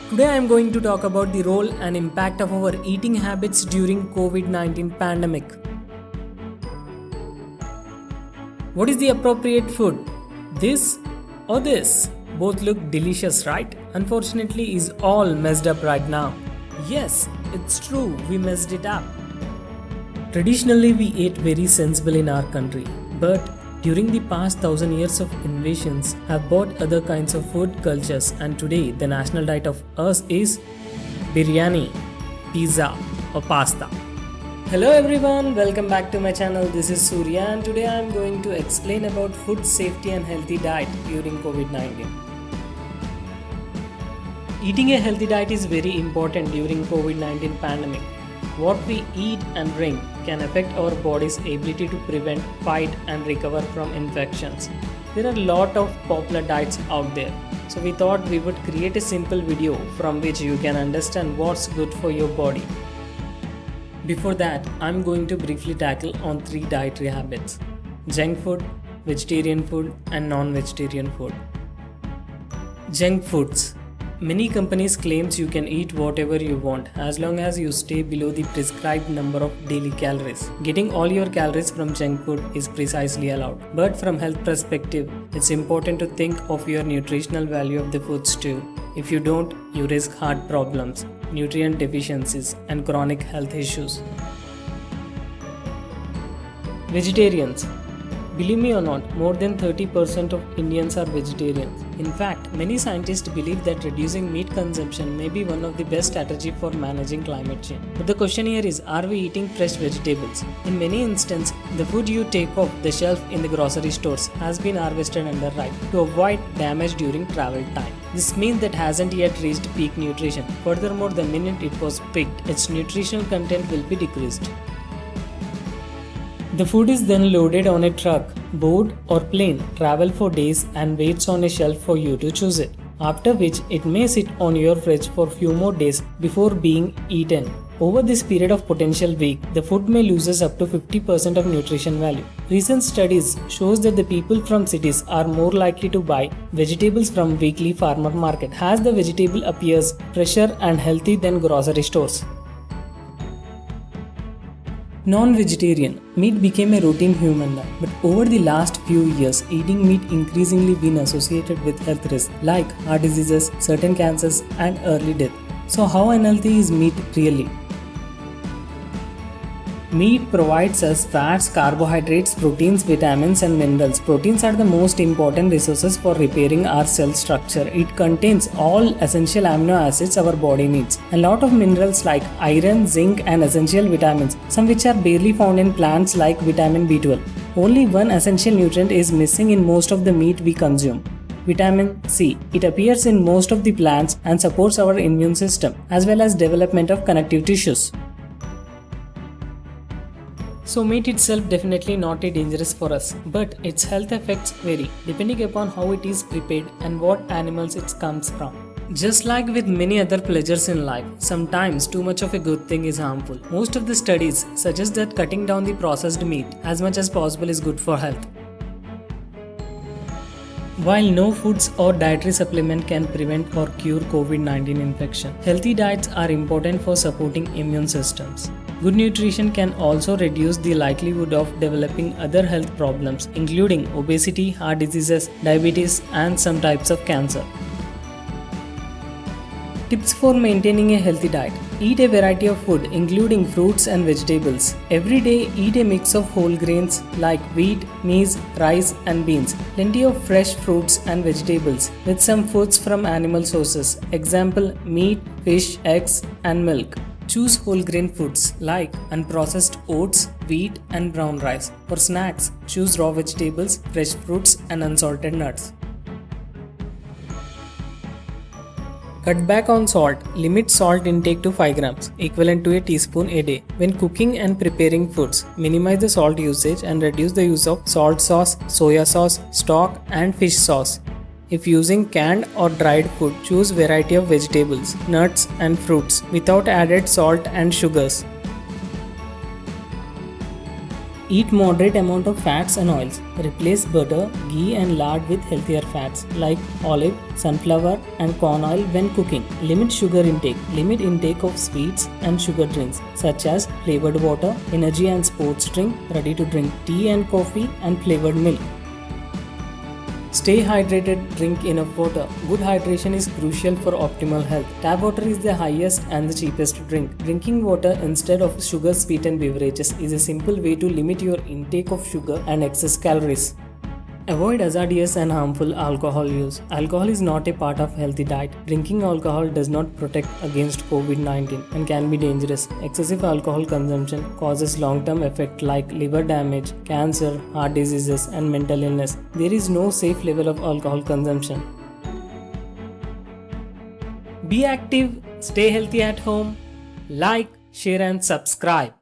Today I am going to talk about the role and impact of our eating habits during COVID-19 pandemic. What is the appropriate food? This or this? Both look delicious, right? Unfortunately, is all messed up right now. Yes, it's true, we messed it up. Traditionally, we ate very sensible in our country, but during the past 1000 years of invasions have brought other kinds of food cultures, and today the national diet of us is biryani, pizza or pasta. Hello everyone, welcome back to my channel. This is Surya and today I am going to explain about food safety and healthy diet during COVID-19. Eating a healthy diet is very important during COVID-19 pandemic. What we eat and drink can affect our body's ability to prevent, fight and recover from infections. There are a lot of popular diets out there, so we thought we would create a simple video from which you can understand what's good for your body. Before that, I'm going to briefly tackle on 3 dietary habits: junk food, vegetarian food and non-vegetarian food. Junk foods. Many companies claims you can eat whatever you want as long as you stay below the prescribed number of daily calories. Getting all your calories from junk food is precisely allowed. But from health perspective, it's important to think of your nutritional value of the foods too. If you don't, you risk heart problems, nutrient deficiencies and chronic health issues. Vegetarians. Believe me or not, more than 30% of Indians are vegetarians. In fact, many scientists believe that reducing meat consumption may be one of the best strategies for managing climate change. But the question here is, are we eating fresh vegetables? In many instances, the food you take off the shelf in the grocery stores has been harvested under rye to avoid damage during travel time. This means that hasn't yet reached peak nutrition. Furthermore, the minute it was picked, its nutritional content will be decreased. The food is then loaded on a truck, boat or plane, travel for days and waits on a shelf for you to choose it, after which it may sit on your fridge for few more days before being eaten. Over this period of potential week, the food may lose up to 50% of nutrition value. Recent studies shows that the people from cities are more likely to buy vegetables from weekly farmer market as the vegetable appears fresher and healthy than grocery stores. Non-vegetarian. Meat became a routine human life, but over the last few years, eating meat increasingly been associated with health risks like heart diseases, certain cancers and early death. So how unhealthy is meat really? Meat provides us fats, carbohydrates, proteins, vitamins and minerals. Proteins are the most important resources for repairing our cell structure. It contains all essential amino acids our body needs. A lot of minerals like iron, zinc and essential vitamins, some which are barely found in plants like vitamin B12. Only one essential nutrient is missing in most of the meat we consume: vitamin C. It appears in most of the plants and supports our immune system as well as development of connective tissues. So meat itself definitely not a dangerous for us, but its health effects vary depending upon how it is prepared and what animals it comes from. Just like with many other pleasures in life, sometimes too much of a good thing is harmful. Most of the studies suggest that cutting down the processed meat as much as possible is good for health. While no foods or dietary supplement can prevent or cure COVID-19 infection, healthy diets are important for supporting immune systems. Good nutrition can also reduce the likelihood of developing other health problems, including obesity, heart diseases, diabetes, and some types of cancer. Tips for maintaining a healthy diet. Eat a variety of food, including fruits and vegetables. Every day, eat a mix of whole grains like wheat, maize, rice, and beans. Plenty of fresh fruits and vegetables, with some foods from animal sources. Example: meat, fish, eggs, and milk. Choose whole grain foods like unprocessed oats, wheat, and brown rice. For snacks, choose raw vegetables, fresh fruits, and unsalted nuts. Cut back on salt. Limit salt intake to 5 grams, equivalent to a teaspoon a day. When cooking and preparing foods, minimize the salt usage and reduce the use of salt sauce, soya sauce, stock, and fish sauce. If using canned or dried food, choose variety of vegetables, nuts and fruits without added salt and sugars. Eat moderate amount of fats and oils. Replace butter, ghee and lard with healthier fats like olive, sunflower and corn oil when cooking. Limit sugar intake. Limit intake of sweets and sugar drinks such as flavored water, energy and sports drink, ready to drink tea and coffee and flavored milk. Stay hydrated, drink enough water. Good hydration is crucial for optimal health. Tap water is the highest and the cheapest to drink. Drinking water instead of sugar sweetened beverages is a simple way to limit your intake of sugar and excess calories. Avoid hazardous and harmful alcohol use. Alcohol is not a part of healthy diet. Drinking alcohol does not protect against COVID-19 and can be dangerous. Excessive alcohol consumption causes long-term effects like liver damage, cancer, heart diseases, and mental illness. There is no safe level of alcohol consumption. Be active, stay healthy at home, like, share and subscribe.